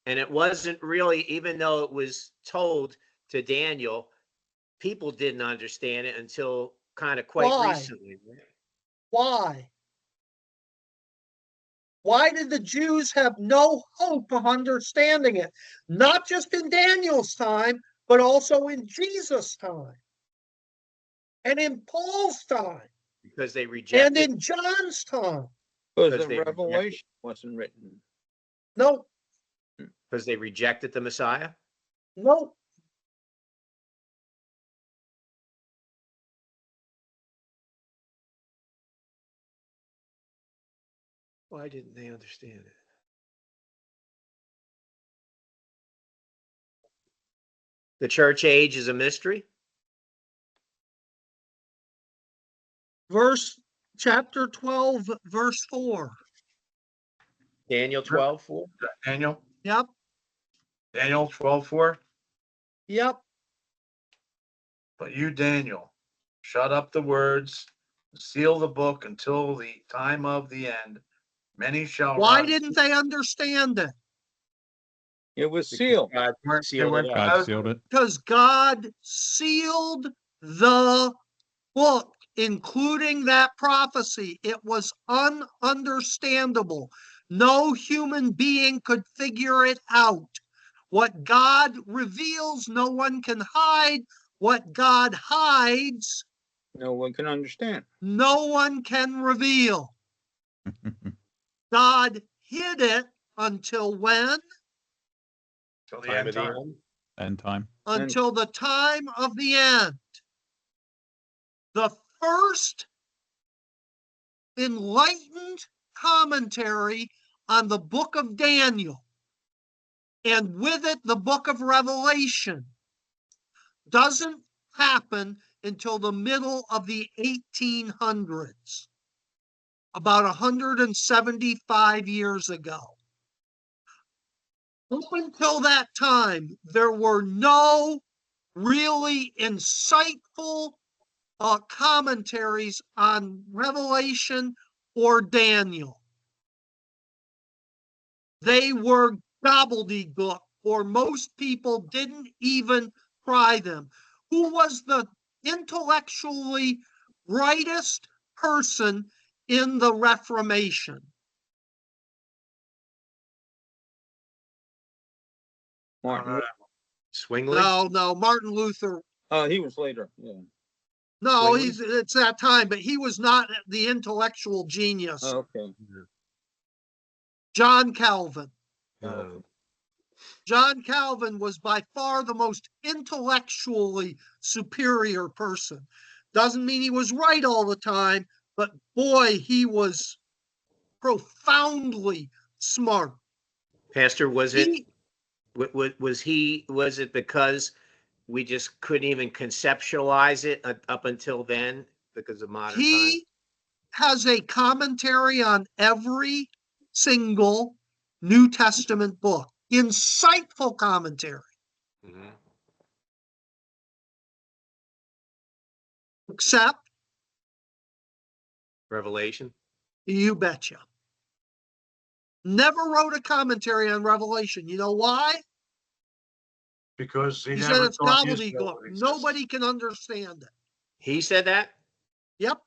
S5: And it wasn't really, even though it was told to Daniel, people didn't understand it until kind of quite
S1: Why?
S5: recently.
S1: Why? Why did the Jews have no hope of understanding it? Not just in Daniel's time, but also in Jesus' time. And in Paul's time.
S5: Because they
S1: And
S5: rejected.
S1: in John's time.
S3: Because
S5: Because
S3: the
S5: they rejected-
S3: Revelation wasn't written.
S1: No,
S5: Because they rejected the Messiah.
S1: no.
S5: Why didn't they understand it? The church age is a mystery.
S1: Chapter 12, verse 4.
S5: Daniel 12:4.
S2: Daniel,
S1: Yep,
S2: Daniel 12:4.
S1: yep.
S2: But you, Daniel, shut up the words, seal the book until the time of the end. Many shall
S1: Why
S2: rise.
S1: didn't they understand it?
S3: It was
S5: Because
S3: sealed.
S5: God
S2: Weren't-
S5: sealed
S2: they
S5: it
S2: weren't-
S5: up.
S7: God sealed it.
S1: Because God sealed the book, including that prophecy. It was ununderstandable. No human being could figure it out. What God reveals, no one can hide. What God hides,
S3: No one can understand.
S1: no one can reveal. God hid it until when?
S2: Till the
S5: Time
S2: end
S5: of the
S2: time.
S5: end.
S7: End time.
S1: Until the time of the end. The first enlightened commentary on the book of Daniel, and with it the book of Revelation, doesn't happen until the middle of the 1800s, about 175 years ago. Up until that time, there were no really insightful commentaries on Revelation or Daniel. They were gobbledygook, or most people didn't even try them. Who was the intellectually brightest person in the Reformation?
S3: Martin.
S5: Swingley.
S1: No, Martin Luther.
S3: Oh, he was later. Yeah.
S1: No,
S5: Zwingli?
S1: it's that time, but he was not the intellectual genius.
S3: Oh, okay.
S1: John Calvin.
S5: Oh.
S1: John Calvin was by far the most intellectually superior person. Doesn't mean he was right all the time, but boy, he was profoundly smart.
S5: Pastor, was it
S1: He,
S5: was it because we just couldn't even conceptualize it up until then because of modern time?
S1: he has a commentary on every single New Testament book. Insightful commentary,
S5: Mhm.
S1: except,
S5: Revelation.
S1: you betcha, never wrote a commentary on Revelation. You know why?
S2: Because he
S1: He said
S2: never
S1: it's
S2: thought Israel
S1: gobbledygook.
S2: would exist.
S1: Nobody can understand it.
S5: He said that?
S1: Yep,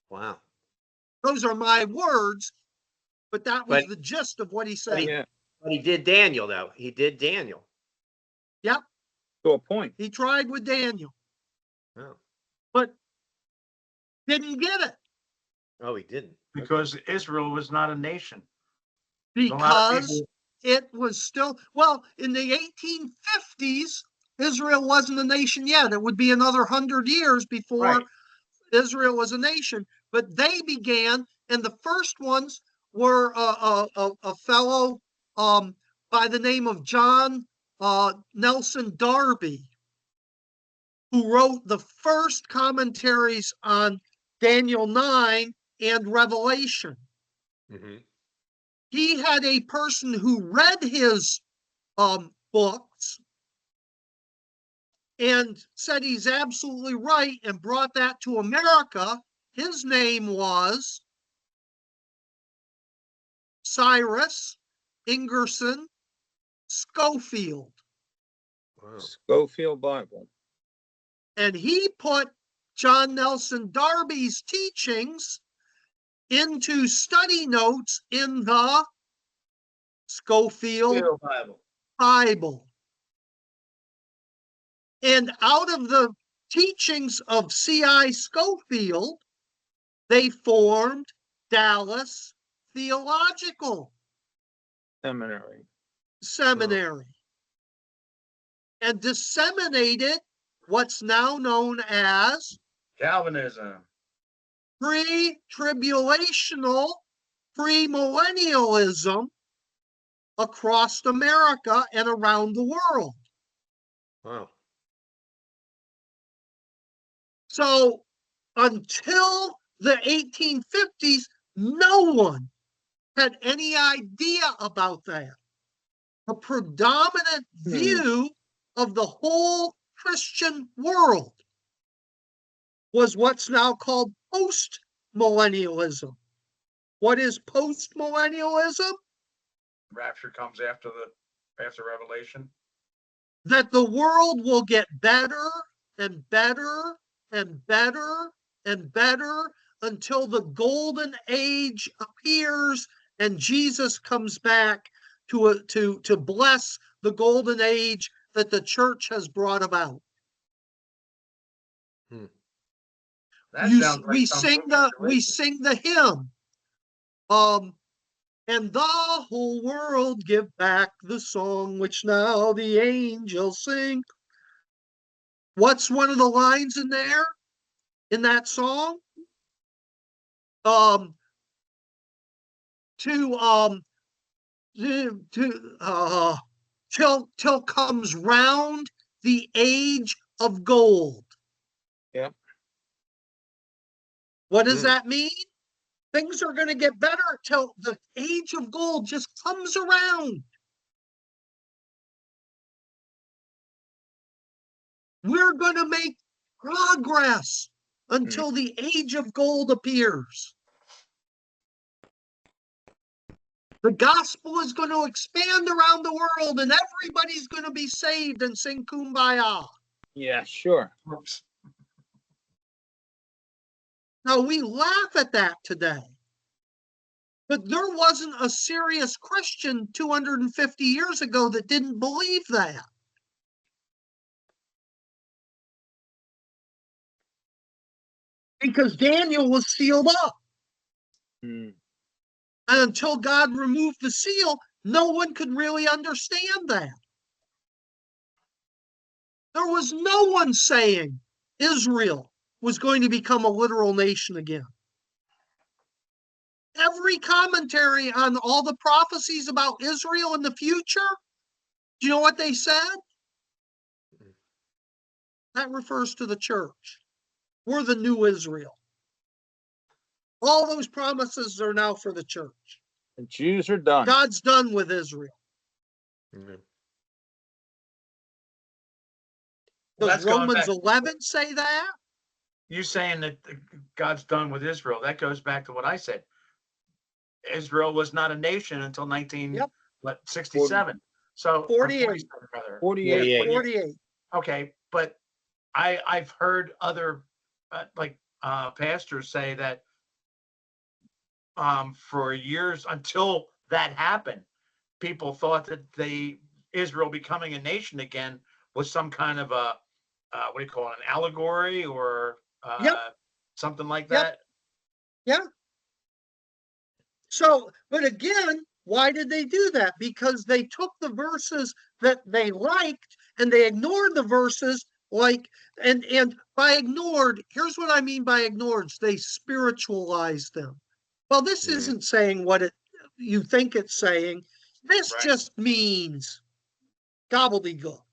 S5: Wow.
S1: those are my words, but that was
S5: But-
S1: the gist of what he said.
S3: Yeah.
S5: But he did Daniel, though. He did Daniel.
S1: Yep,
S3: To a point.
S1: he tried with Daniel,
S5: Oh,
S1: but didn't get it
S5: oh, he didn't.
S2: Because Israel was not a nation. A lot of
S1: because
S2: people-
S1: it was still, well, in the 1850s, Israel wasn't a nation yet. It would be another 100 years before
S2: Right.
S1: Israel as a nation, but they began, and the first ones were a fellow by the name of John Nelson Darby, who wrote the first commentaries on Daniel 9 and Revelation.
S5: Mhm.
S1: He had a person who read his books and said he's absolutely right and brought that to America. His name was Cyrus Ingerson Schofield.
S5: Wow.
S3: Schofield Bible.
S1: And he put John Nelson Darby's teachings into study notes in the Schofield Bible. And out of the teachings of C.I. Schofield, they formed Dallas Theological Seminary and disseminated what's now known as
S2: Calvinism.
S1: pre-tribulational premillennialism across America and around the world.
S5: Wow.
S1: So until the 1850s, no one had any idea about that. The predominant view of the whole Christian world was what's now called post-millennialism. What is post-millennialism?
S2: Rapture comes after Revelation.
S1: That the world will get better and better and better and better until the golden age appears and Jesus comes back to bless the golden age that the church has brought about.
S2: That sounds like
S1: we
S2: some
S1: sing the hymn. And the whole world give back the song which now the angels sing. What's one of the lines in there, in that song? Till comes round the age of gold.
S3: Yep.
S1: What does that mean? Things are going to get better till the age of gold just comes around. We're going to make progress until the age of gold appears. The gospel is going to expand around the world and everybody's going to be saved and sing Kumbaya.
S3: Yeah, sure.
S2: Oops.
S1: Now, we laugh at that today. But there wasn't a serious Christian 250 years ago that didn't believe that. Because Daniel was sealed up. And until God removed the seal, no one could really understand that. There was no one saying Israel was going to become a literal nation again. Every commentary on all the prophecies about Israel in the future, do you know what they said? That refers to the church. We're the new Israel. All those promises are now for the church.
S3: The Jews are done.
S1: God's done with Israel. Does Romans 11 say that?
S2: You saying that God's done with Israel? That goes back to what I said. Israel was not a nation until 1967. So
S1: 48.
S3: 48.
S2: Okay, but I've heard other pastors say that for years until that happened, people thought that Israel becoming a nation again was some kind of a what do you call it, an allegory or something like that.
S1: Yeah. So, but again, why did they do that? Because they took the verses that they liked and they ignored the verses and by ignored, here's what I mean by ignored. They spiritualize them. Well, this
S5: Mhm.
S1: isn't saying what you think it's saying. This
S2: Right.
S1: just means gobbledygook.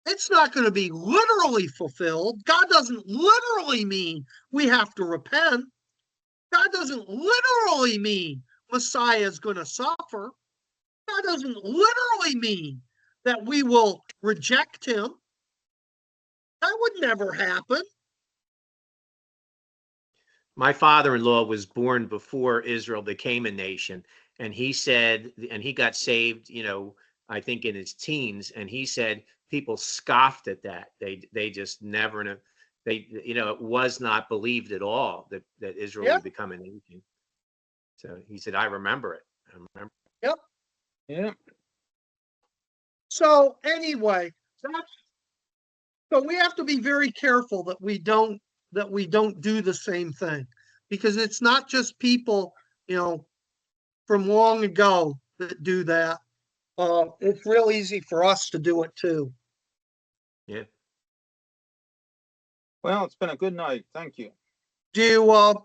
S1: It's not going to be literally fulfilled. God doesn't literally mean we have to repent. God doesn't literally mean Messiah is going to suffer. God doesn't literally mean that we will reject him. That would never happen.
S5: My father-in-law was born before Israel became a nation, and he said, and he got saved, I think in his teens, and he said people scoffed at that. They just never, it was not believed at all that Israel
S1: Yep.
S5: would become a nation. So he said, I remember it. I remember.
S1: Yep.
S3: Yeah.
S1: So anyway, so we have to be very careful that we don't do the same thing, because it's not just people, from long ago that do that. It's real easy for us to do it too.
S5: Yeah.
S3: Well, it's been a good night. Thank you.
S1: Do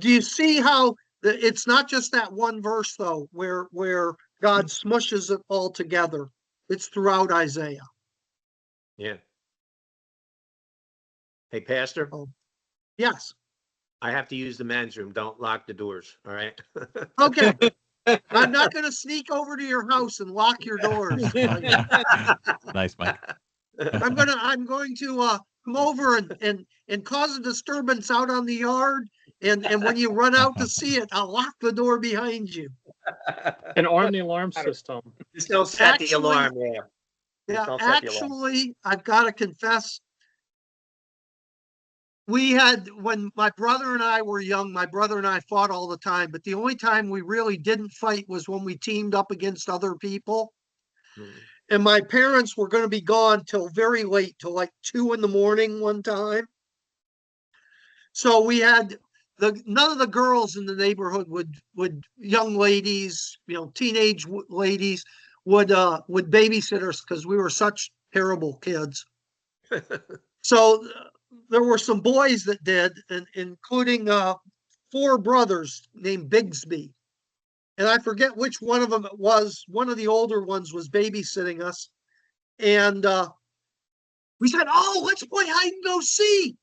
S1: you see how it's not just that one verse though, where God smushes it all together? It's throughout Isaiah.
S5: Yeah. Hey, Pastor,
S1: Oh, yes.
S5: I have to use the men's room. Don't lock the doors. All right.
S1: Okay. I'm not going to sneak over to your house and lock your doors.
S7: Nice, Mike.
S1: I'm going to come over and cause a disturbance out on the yard. And when you run out to see it, I'll lock the door behind you.
S8: And arm the alarm system.
S5: Just don't set the
S1: Actually-
S5: alarm. Yeah.
S1: Yeah,
S5: don't set the alarm.
S1: actually, I've got to confess, when my brother and I were young, my brother and I fought all the time, but the only time we really didn't fight was when we teamed up against other people.
S5: Mhm.
S1: And my parents were going to be gone till very late, till like 2 a.m. one time. So we had none of the girls in the neighborhood would young ladies, teenage ladies would babysit us because we were such terrible kids. So there were some boys that did, including 4 brothers named Bigsby. And I forget which one of them it was. One of the older ones was babysitting us. And we said, oh, let's play hide and go seek.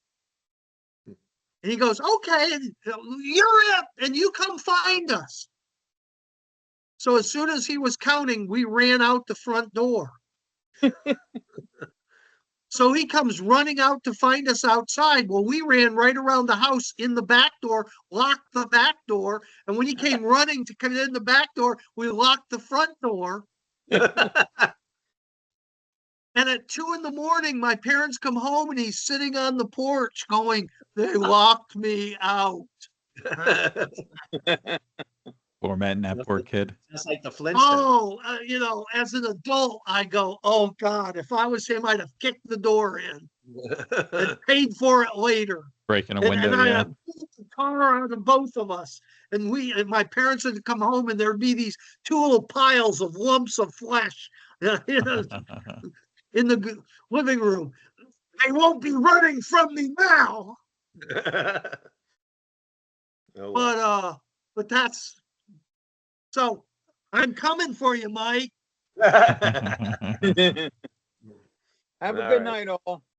S1: And he goes, okay, you're it, and you come find us. So as soon as he was counting, we ran out the front door. So he comes running out to find us outside. Well, we ran right around the house in the back door, locked the back door. And when he came running to come in the back door, we locked the front door. And at 2 a.m, my parents come home and he's sitting on the porch going, they locked me out.
S7: Formatting that poor kid.
S5: Just like the Flintstones.
S1: Oh, as an adult, I go, oh God, if I was him, I'd have kicked the door in and paid for it later.
S7: Breaking a
S1: And
S7: window,
S1: I
S7: yeah.
S1: had the car out of both of us. And my parents would come home and there'd be these 2 little piles of lumps of flesh in the living room. They won't be running from me now.
S5: Oh, well.
S1: But that's so I'm coming for you, Mike.
S3: Have a
S5: All
S3: good
S5: right.
S3: night, all.